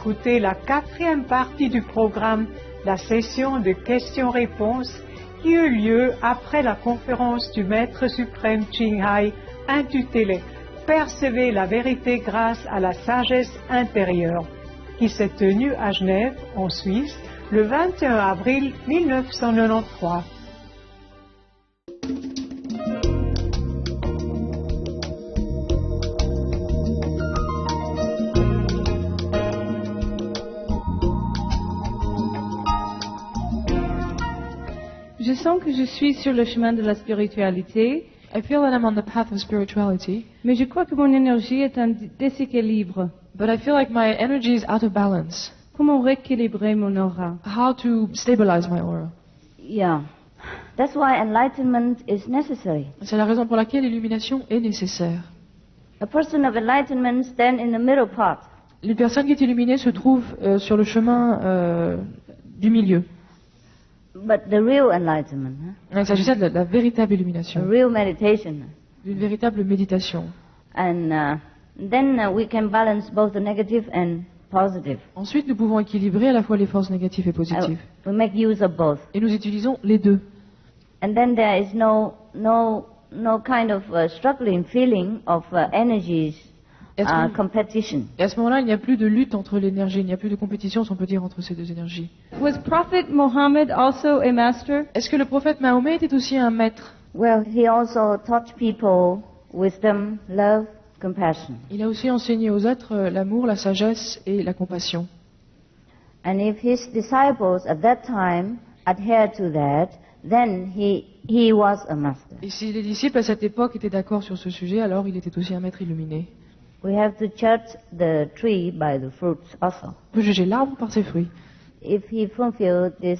écouter la quatrième partie du programme, la session de questions-réponses, qui eut lieu après la conférence du Maître suprême Ching Hai intitulée « Percevez la vérité grâce à la sagesse intérieure », qui s'est tenue à Genève, en Suisse, le 21 avril 1993. Je sens que je suis sur le chemin de la spiritualité, I feel that I'm on the path of spirituality, mais je crois que mon énergie est en déséquilibre. but I feel like my energy is out of balance. Comment rééquilibrer mon aura? How to stabilize my aura? Yeah. That's why enlightenment is necessary. C'est la raison pour laquelle l'illumination est nécessaire. A person of enlightenment stands in the middle path. Une personne qui est illuminée se trouve sur le chemin du milieu. But the real enlightenment, Il s'agissait de la véritable a illumination, real meditation. d'une véritable méditation. And then we can balance both the negative and positive. Ensuite, nous pouvons équilibrer à la fois les forces négatives et positives. We make use of both. Et nous utilisons les deux. And then there is no kind of struggling feeling of energies competition. Et à ce moment-là, il n'y a plus de lutte entre l'énergie, il n'y a plus de compétition, si on peut dire, entre ces deux énergies. Was Prophet Muhammad also a master? Est-ce que le prophète Mahomet était aussi un maître? Well, he also taught people wisdom, love, compassion. Il a aussi enseigné aux êtres l'amour, la sagesse et la compassion. And if his disciples at that time adhered to that, then he was a master. Et si les disciples à cette époque étaient d'accord sur ce sujet, alors il était aussi un maître illuminé. We have to judge the tree by the fruits also. On peut juger l'arbre par ses fruits. If he fulfilled this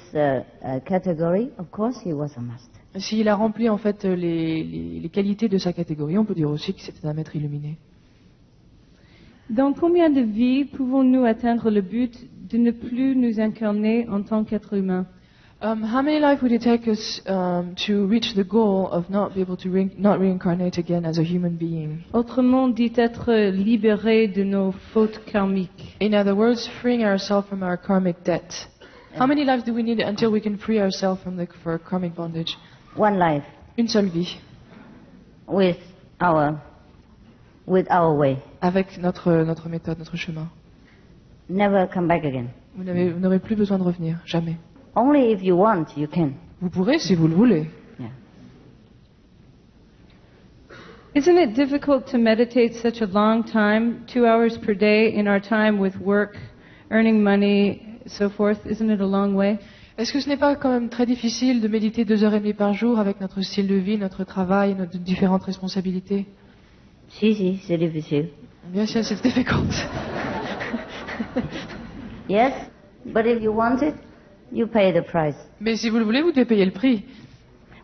category, of course he was a master. S'il a rempli en fait les qualités de sa catégorie, on peut dire aussi que c'était un maître illuminé. Dans combien de vies pouvons-nous atteindre le but de ne plus nous incarner en tant qu'être humain? How many lives would it take us to reach the goal of not be able to not reincarnate again as a human being? Autrement dit, être libéré de nos fautes karmiques. In other words, freeing ourselves from our karmic debt. How many lives do we need until we can free ourselves from for karmic bondage? One life Une seule vie, with our way. avec notre méthode, notre chemin. Never come back again. Vous n'aurez plus besoin de revenir, jamais. Only if you want, you can. Vous pourrez si vous le voulez. Yeah. Isn't it difficult to meditate such a long time, 2 hours per day in our time with work, earning money, so forth? Isn't it a long way? Est-ce que ce n'est pas quand même très difficile de méditer 2h30 par jour avec notre style de vie, notre travail, nos différentes responsabilités? Si, c'est difficile. Bien sûr, c'est difficult. Yes, but if you want it, you pay the price. Mais si vous le voulez, vous devez payer le prix.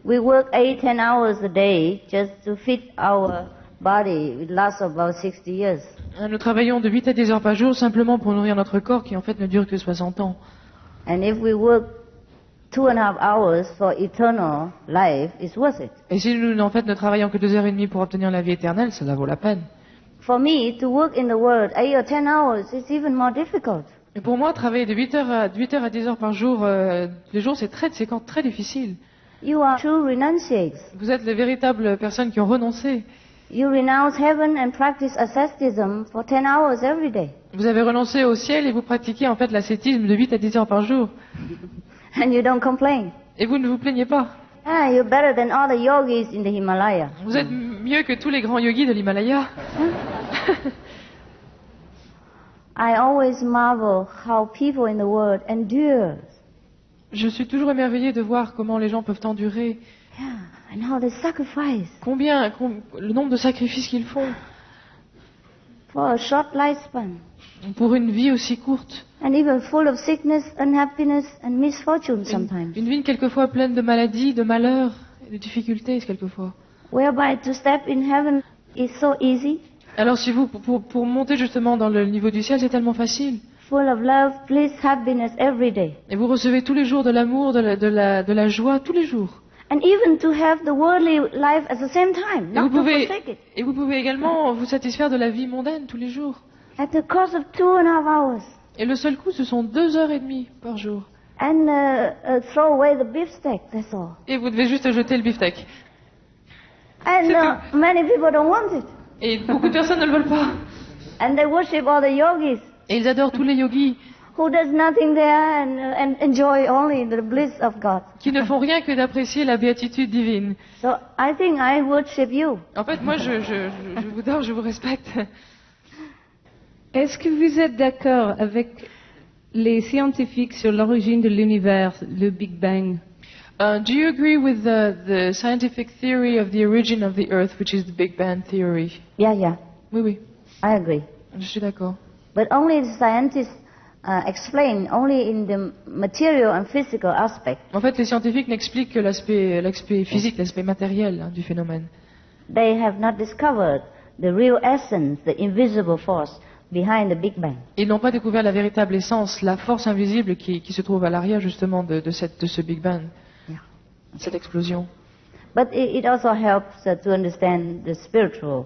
We work 8-10 hours a day just to fit our body. It lasts about 60 years. Nous travaillons de 8 à 10 heures par jour simplement pour nourrir notre corps qui en fait ne dure que 60 ans. And if we work 2.5 hours for eternal life, it's worth it. Et si nous en fait ne travaillons que 2h30 pour obtenir la vie éternelle, ça vaut la peine. For me, to work in the world 8 or 10 hours is even more difficult. Et pour moi, travailler de 8h à 10 heures par jour, tous les jours, c'est très difficile. You are true renunciates. Vous êtes les véritables personnes qui ont renoncé. You renounce heaven and practice asceticism for 10 hours every day. Vous avez renoncé au ciel et vous pratiquez en fait l'ascétisme de 8 à 10 heures par jour. And you don't complain. Et vous ne vous plaignez pas. Ah, you're better than all the yogis in the Himalaya. Vous êtes mieux que tous les grands yogis de l'Himalaya. I always marvel how people in the world endure. Je suis toujours émerveillée de voir comment les gens peuvent endurer. Yeah, and how they sacrifice Le nombre de sacrifices qu'ils font for a short lifespan. pour une vie aussi courte. And even full of sickness, unhappiness, and misfortune sometimes. Une vie quelquefois pleine de maladies, de malheurs et de difficultés quelquefois. Whereby to step in heaven is so easy. Alors si vous, pour monter justement dans le niveau du ciel, c'est tellement facile. Full of love, bliss, happiness every day. Et vous recevez tous les jours de l'amour, de la joie, tous les jours. And even to have the worldly life at the same time, not to forsake it. Et vous pouvez également vous satisfaire de la vie mondaine tous les jours. At the cost of 2.5 hours. Et le seul coup, ce sont 2 heures et demie par jour. And throw away the beefsteak, that's all. Et vous devez juste jeter le beefsteak. And many people don't want it. Et beaucoup de personnes ne le veulent pas. And they worship all the yogis Et ils adorent tous les yogis who does nothing there and enjoy only the bliss of God. qui ne font rien que d'apprécier la béatitude divine. So I think I worship you. En fait, moi, je vous adore, je vous respecte. Est-ce que vous êtes d'accord avec les scientifiques sur l'origine de l'univers, le Big Bang? Do you agree with the scientific theory of the origin of the Earth, which is the Big Bang theory? Yeah, Oui, oui, I agree. je suis d'accord. But only the scientists explain only in the material and physical aspect. En fait, les scientifiques n'expliquent que l'aspect physique, l'aspect matériel du phénomène. They have not discovered the real essence, the invisible force behind the Big Bang. Ils n'ont pas découvert la véritable essence, la force invisible qui se trouve à l'arrière justement de ce Big Bang, Yeah. cette explosion. But it also helps to understand the spiritual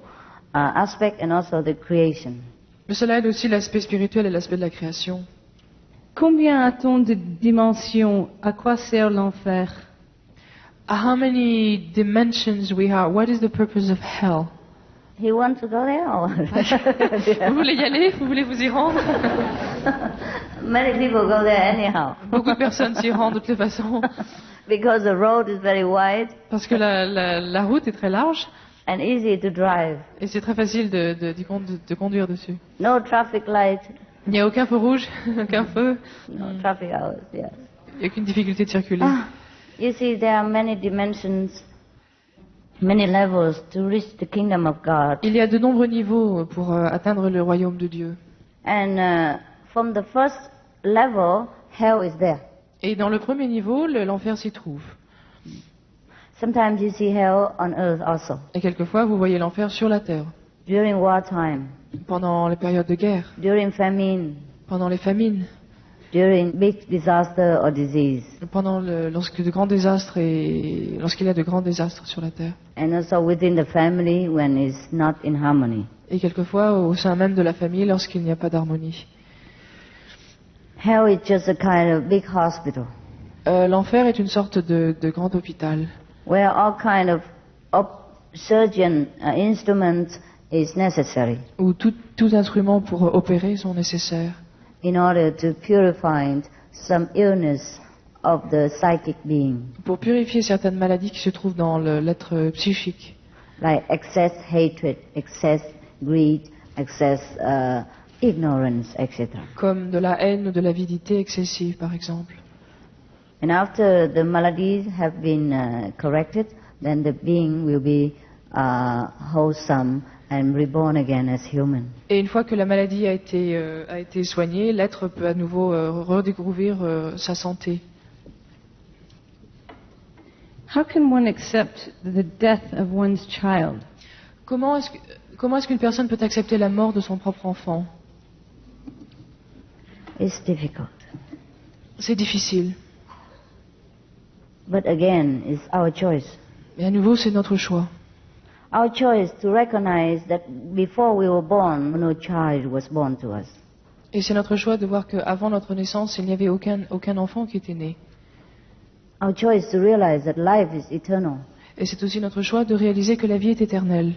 aspect and also the creation. Mais cela aide aussi l'aspect spirituel et l'aspect de la création. Combien a-t-on de dimensions? À quoi sert l'enfer? How many dimensions we have? What is the purpose of hell? He wants to go there or Vous voulez y aller? Vous voulez vous y rendre? Many people go there anyhow Beaucoup de personnes s'y rendent de toutes les façons because the road is very wide parce que la route est très large and easy to drive. et c'est très facile de conduire dessus. No traffic light, Il n'y a aucun feu rouge, aucun feu, no traffic hours, yes. il n'y a aucune difficulté de circuler. You see, there are many dimensions, many levels to reach the kingdom of God. Il y a de nombreux niveaux pour atteindre le royaume de Dieu. And from the first level, hell is there. Et dans le premier niveau, l'enfer s'y trouve. Sometimes you see hell on earth also. Et quelquefois, vous voyez l'enfer sur la terre, During wartime, pendant les périodes de guerre, during famine, pendant les famines, during big disaster or disease, pendant lorsqu'il y a de grands désastres sur la terre. and also within the family when it's not in harmony. Et quelquefois, au sein même de la famille, lorsqu'il n'y a pas d'harmonie. Hell is just a kind of big hospital L'enfer est une sorte de grand hôpital where all kind of surgeon instruments is necessary où tous instruments pour opérer sont nécessaires in order to purify some illness of the psychic being, pour purifier certaines maladies qui se trouvent dans l'être psychique, like excess hatred, excess greed, excess ignorance, etc. comme de la haine ou de l'avidité excessive, par exemple. And after the maladies have been corrected, then the being will be wholesome and reborn again as human. Et une fois que la maladie a été soignée, l'être peut à nouveau redécouvrir sa santé. How can one accept the death of one's child? Comment est-ce qu'une personne peut accepter la mort de son propre enfant? It's difficult. C'est difficile. But again, it's our choice. Mais à nouveau, c'est notre choix. Our choice to recognize that before we were born, no child was born to us. Et c'est notre choix de voir qu'avant notre naissance, il n'y avait aucun enfant qui était né. Our choice to realize that life is eternal. Et c'est aussi notre choix de réaliser que la vie est éternelle.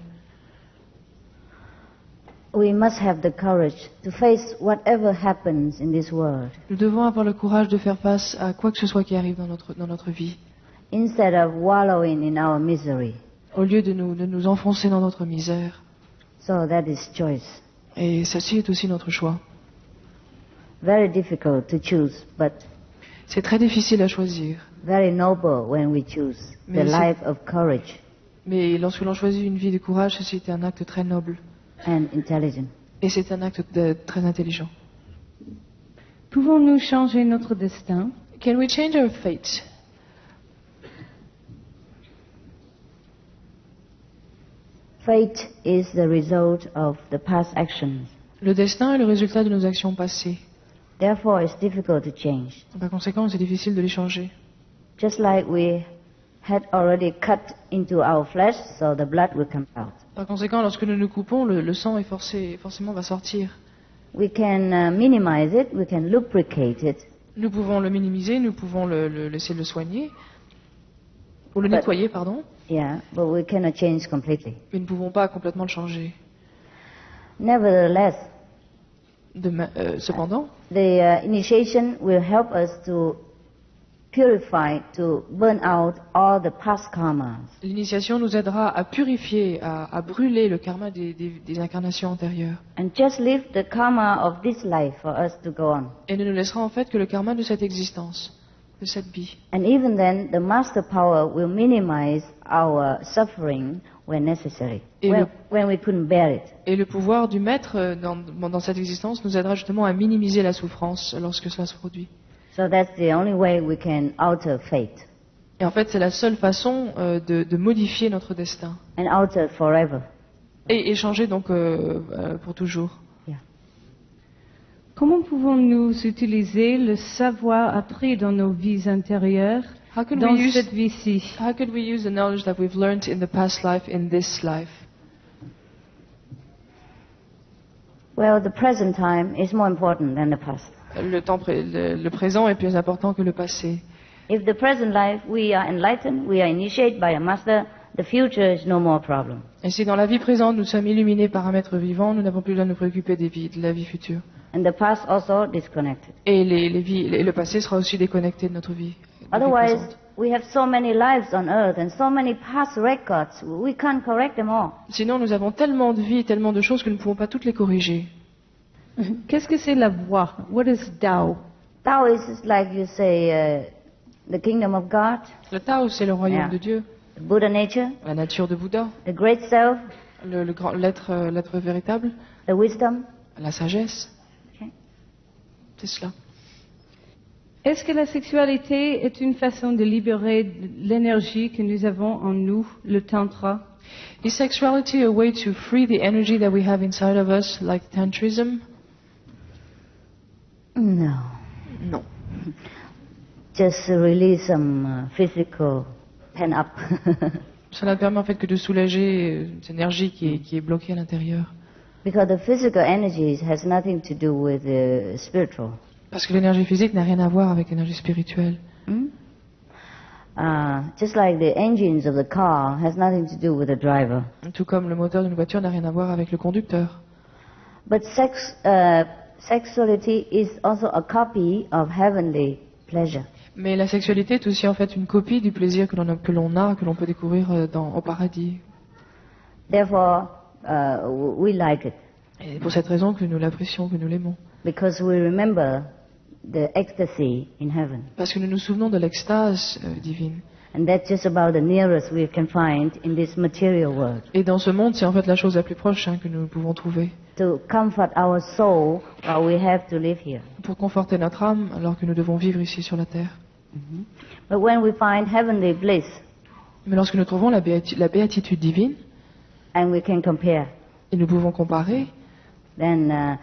We must have the courage to face whatever happens in this world, Nous devons avoir le courage de faire face à quoi que ce soit qui arrive dans notre vie, instead of wallowing in our misery. au lieu de nous enfoncer dans notre misère. So that is choice. Et ceci est aussi notre choix. Very difficult to choose, but C'est très difficile à choisir. very noble when we choose the Mais c'est- life of courage Mais lorsque l'on choisit une vie de courage, ceci est un acte très noble. and intelligence. Et c'est un acte très intelligent. Pouvons-nous changer notre destin? Can we change our fate? Fate is the result of the past actions. Le destin est le résultat de nos actions passées. Therefore, it's difficult to change. Par conséquent, c'est difficile de les changer. Just like we had already cut into our flesh, so the blood will come out. Par conséquent, lorsque nous nous coupons, le sang est forcément va sortir. we can minimize it, we can lubricate it, Nous pouvons le minimiser, nous pouvons laisser le soigner, ou le But- nettoyer, pardon, yeah, but we cannot change completely. mais nous ne pouvons pas complètement le changer. Nevertheless, Cependant, the initiation will help us to purify, to burn out all the past karmas. l'initiation nous aidera à purifier, à brûler le karma des incarnations antérieures. And just leave the karma of this life for us to go on. Et ne nous laissera en fait que le karma de cette existence, de cette vie. And even then, the master power will minimize our suffering when necessary, Et when we couldn't bear it. Et le pouvoir du maître dans cette existence nous aidera justement à minimiser la souffrance lorsque cela se produit. So that's the only way we can alter fate, Et en fait, c'est la seule façon de modifier notre destin. and alter forever. Et changer donc pour toujours. Yeah. Comment pouvons-nous utiliser le savoir appris dans nos vies intérieures How could dans we use cette vie-ci? How could we use the knowledge that we've learned in the past life in this life? Well, the present time is more important than the past. Le présent est plus important que le passé. If the present life we are enlightened, we are initiated by a master, the future is no more problem. Et si dans la vie présente nous sommes illuminés par un maître vivant, nous n'avons plus besoin de nous préoccuper de la vie future. And the past also disconnected. Et le passé sera aussi déconnecté de notre vie. de la vie Otherwise, présente. we have so many lives on earth and so many past records, we can't correct them all. Sinon, nous avons tellement de vies, tellement de choses que nous ne pouvons pas toutes les corriger. Qu'est-ce que c'est la voie? What is Tao? Tao is like you say, the kingdom of God, Le Tao, c'est le royaume Yeah. de Dieu, the Buddha nature, la nature de Bouddha, the great self, l'être véritable, the wisdom. la sagesse. Okay. C'est cela. Est-ce que la sexualité est une façon de libérer l'énergie que nous avons en nous, le tantra? Is sexuality a way to free the energy that we have inside of us, like tantrism? No. Non. Just release some physical pen up. Cela ne permet en fait que de soulager cette énergie qui est bloquée à l'intérieur. Because the physical energy has nothing to do with the spiritual. Parce que l'énergie physique n'a rien à voir avec l'énergie spirituelle. Hmm? Just like the engines of the car has nothing to do with the driver. Tout comme le moteur d'une voiture n'a rien à voir avec le conducteur. But sexuality is also a copy of heavenly pleasure. Mais la sexualité est aussi en fait une copie du plaisir que l'on peut découvrir au paradis. Therefore, we like it Et pour cette raison que nous l'apprécions, que nous l'aimons. because we remember the ecstasy in heaven. Parce que nous nous souvenons de l'extase divine. And that's just about the nearest we can find in this material world. Et dans ce monde, c'est en fait la chose la plus proche que nous pouvons trouver. To comfort our soul while we have to live here. Pour conforter notre âme alors que nous devons vivre ici sur la terre. But when we find heavenly bliss Mais lorsque nous trouvons la béatitude divine, and we can compare, et nous pouvons comparer, then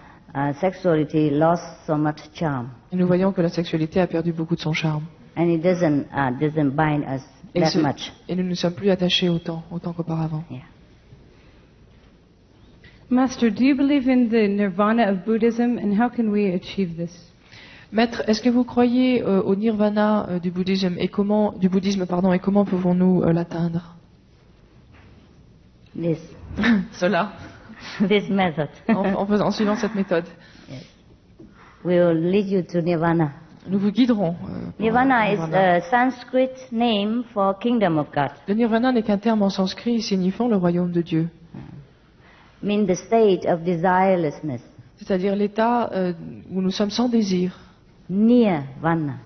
sexuality lost so much charm. et nous voyons que la sexualité a perdu beaucoup de son charme. And it doesn't bind us Et, that much. et nous ne nous sommes plus attachés autant qu'auparavant. Yeah. Master, do you believe in the nirvana of Buddhism and how can we achieve this? Maître, est-ce que vous croyez au nirvana du bouddhisme et comment pouvons-nous l'atteindre? This Cela, this method en suivant cette méthode. will lead you to nirvana. Nous vous guiderons. Pour Nirvana is nirvana. a Sanskrit name for kingdom of God. Le nirvana n'est qu'un terme en sanskrit signifiant le royaume de Dieu, Mean the state of desirelessness. c'est-à-dire l'état où nous sommes sans désir. Nirvana.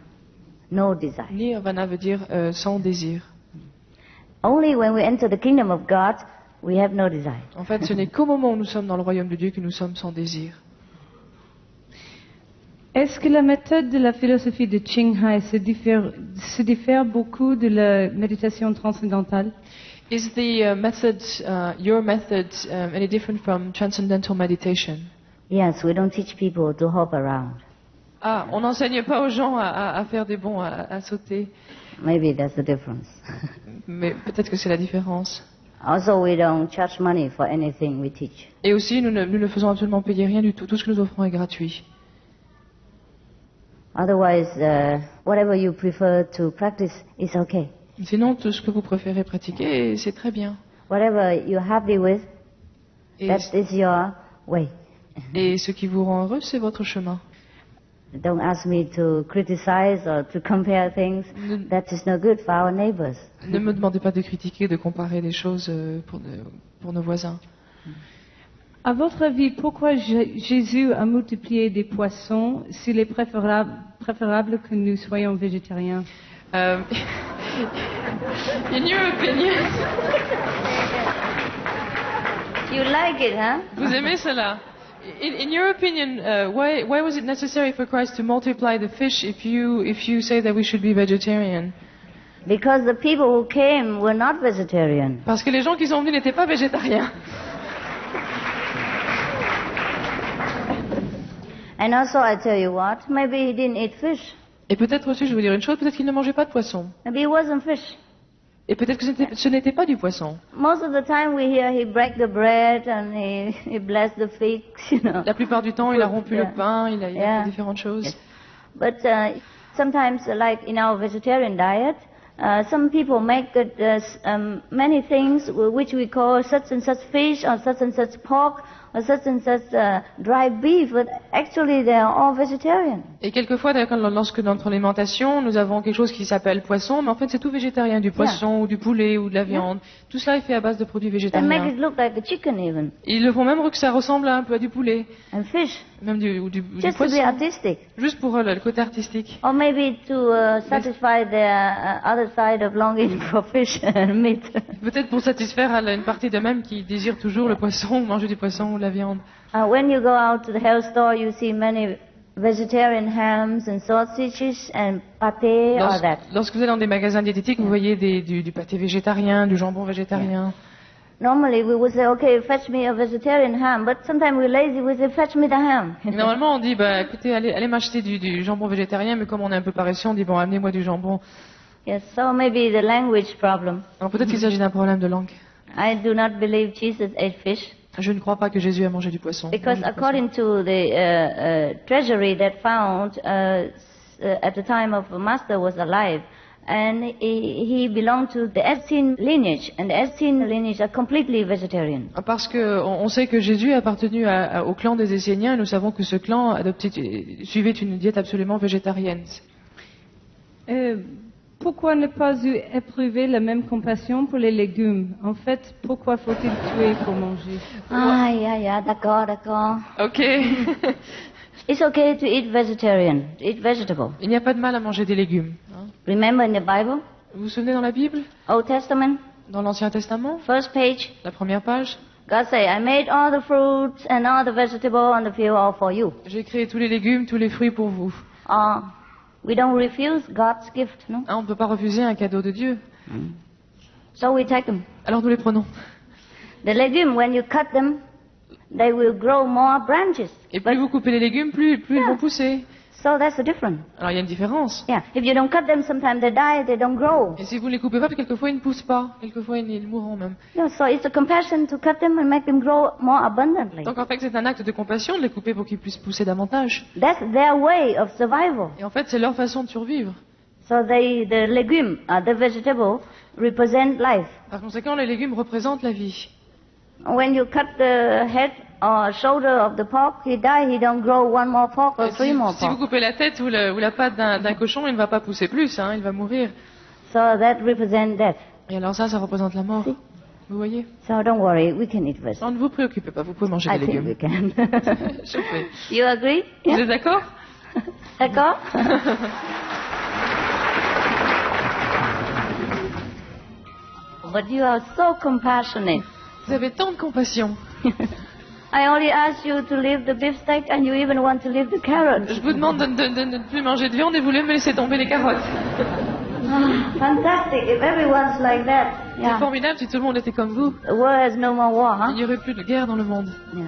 No desire. Nirvana veut dire sans désir. Only when we enter the kingdom of God, we have no desire. En fait, ce n'est qu'au moment où nous sommes dans le royaume de Dieu que nous sommes sans désir. Est-ce que la méthode de la philosophie de Qinghai se diffère beaucoup de la méditation transcendantale? Is the your method, any different from transcendental meditation? Yes, we don't teach people to hop around. Ah, on n'enseigne pas aux gens à faire des bonds, à sauter, Maybe that's the difference. mais peut-être que c'est la différence. Also, we don't charge money for anything we teach. Et aussi, nous ne faisons absolument payer rien du tout. Tout ce que nous offrons est gratuit. Otherwise, whatever you prefer to practice is okay. Sinon, tout ce que vous préférez pratiquer, c'est très bien. Whatever you're happy with, Et, that is your way. et ce qui vous rend heureux, c'est votre chemin. Don't ask me to criticize or to compare things. That is no good for our neighbors. Ne me demandez pas de critiquer, de comparer des choses pour nos voisins. À votre avis, pourquoi Jésus a multiplié des poissons s'il est préférable que nous soyons végétariens? In your opinion, You like it, huh? vous aimez cela? In your opinion, why was it necessary for Christ to multiply the fish if you say that we should be vegetarian? Because the people who came were not vegetarian. Parce que les gens qui sont venus n'étaient pas végétariens. And also, I tell you what, maybe he didn't eat fish. Et peut-être aussi, je vais vous dire une chose, peut-être qu'il ne mangeait pas de poisson. Maybe it wasn't fish. Et peut-être que ce n'était pas du poisson. Most of the time we hear he break the bread and he blessed the figs, you know. La plupart du temps, il a rompu Yeah. le pain, il a Yeah. fait différentes choses. Yes. But sometimes, like in our vegetarian diet, some people make many things which we call such and such fish or such and such pork or such and such dry beef, but actually they are all vegetarian. Et quelquefois, d'ailleurs, lorsque dans notre alimentation, nous avons quelque chose qui s'appelle poisson, mais en fait c'est tout végétarien, du poisson ou du poulet ou de la viande. Tout cela est fait à base de produits They make végétariens. it look like a chicken even, Ils le font même que ça ressemble un peu à du poulet, and fish, même du just to be poisson, artistic. juste pour le côté artistique. Or maybe to satisfy their other side of longing for fish and meat. Peut-être pour satisfaire une partie d'eux-mêmes qui désire toujours le poisson, ou manger du poisson ou de la viande. When you go out to the health store, you see many vegetarian hams and sausages and pâté, all that. Lorsque vous allez dans des magasins diététiques, vous voyez du pâté végétarien, du jambon végétarien. Normally we would say, okay, fetch me a vegetarian ham, but sometimes we're lazy, we say, fetch me the ham. Et normalement, on dit, bah, écoutez, allez m'acheter du jambon végétarien, mais comme on est un peu paresseux, on dit, bon, amenez-moi du jambon. Yes, so maybe the language problem. Alors peut-être qu'il s'agit d'un problème de langue. I do not believe Jesus ate fish, Je ne crois pas que Jésus a mangé du poisson. because according to the treasury that found at the time of Master was alive, and he belonged to the Essene lineage, and the Essene lineage are completely vegetarian. Parce que on sait que Jésus a appartenu au clan des Esséniens, et nous savons que ce clan suivait une diète absolument végétarienne. Pourquoi ne pas éprouver la même compassion pour les légumes? En fait, pourquoi faut-il tuer pour manger? Ah, yeah, d'accord. Ok. It's okay to eat vegetarian, to eat vegetable. Il n'y a pas de mal à manger des légumes. Hein. Remember in the Bible, Vous vous souvenez dans la Bible, Old Testament, dans l'Ancien Testament, first page, la première page, God say, I made all the fruits and all the vegetables on the field all for you. j'ai créé tous les légumes, tous les fruits pour vous. We don't refuse God's gift, no? Hein, on ne peut pas refuser un cadeau de Dieu. So we take them. Alors nous les prenons. The legume, when you cut them, they will grow more branches. Et plus vous coupez les légumes, plus ils vont pousser. So that's the difference. Alors il y a une différence. Yeah. If you don't cut them, sometimes they die, they don't grow. Et si vous ne les coupez pas, quelquefois ils ne poussent pas. Quelquefois ils mourront même. Yeah, so it's a compassion to cut them and make them grow more abundantly. Donc en fait c'est un acte de compassion de les couper pour qu'ils puissent pousser davantage. That's their way of survival. Et en fait c'est leur façon de survivre. So the legume, the vegetable, represent life. Par conséquent les légumes représentent la vie. When you cut the head or shoulder of the pork, he die, he don't grow one more pork or three more Si vous pork. coupez la tête ou la patte d'un cochon, il ne va pas pousser plus, hein, il va mourir. So that represents death. Et alors ça représente la mort. Si. Vous voyez? So don't worry, we can eat vegetables. Non, ne vous préoccupez pas, vous pouvez manger I des think we légumes. can. Je fais. You agree? Vous Yeah? êtes d'accord? D'accord? But you are so compassionate. Vous avez tant de compassion. I only asked you to leave the beefsteak and you even want to leave the carrot. Je vous demande de ne plus manger de viande et vous voulez me laisser tomber les carottes. Fantastic, if everyone's like that. C'est Yeah. formidable si tout le monde était comme vous. The world has no more war, Il huh? n'y aurait plus de guerre dans le monde. Yeah.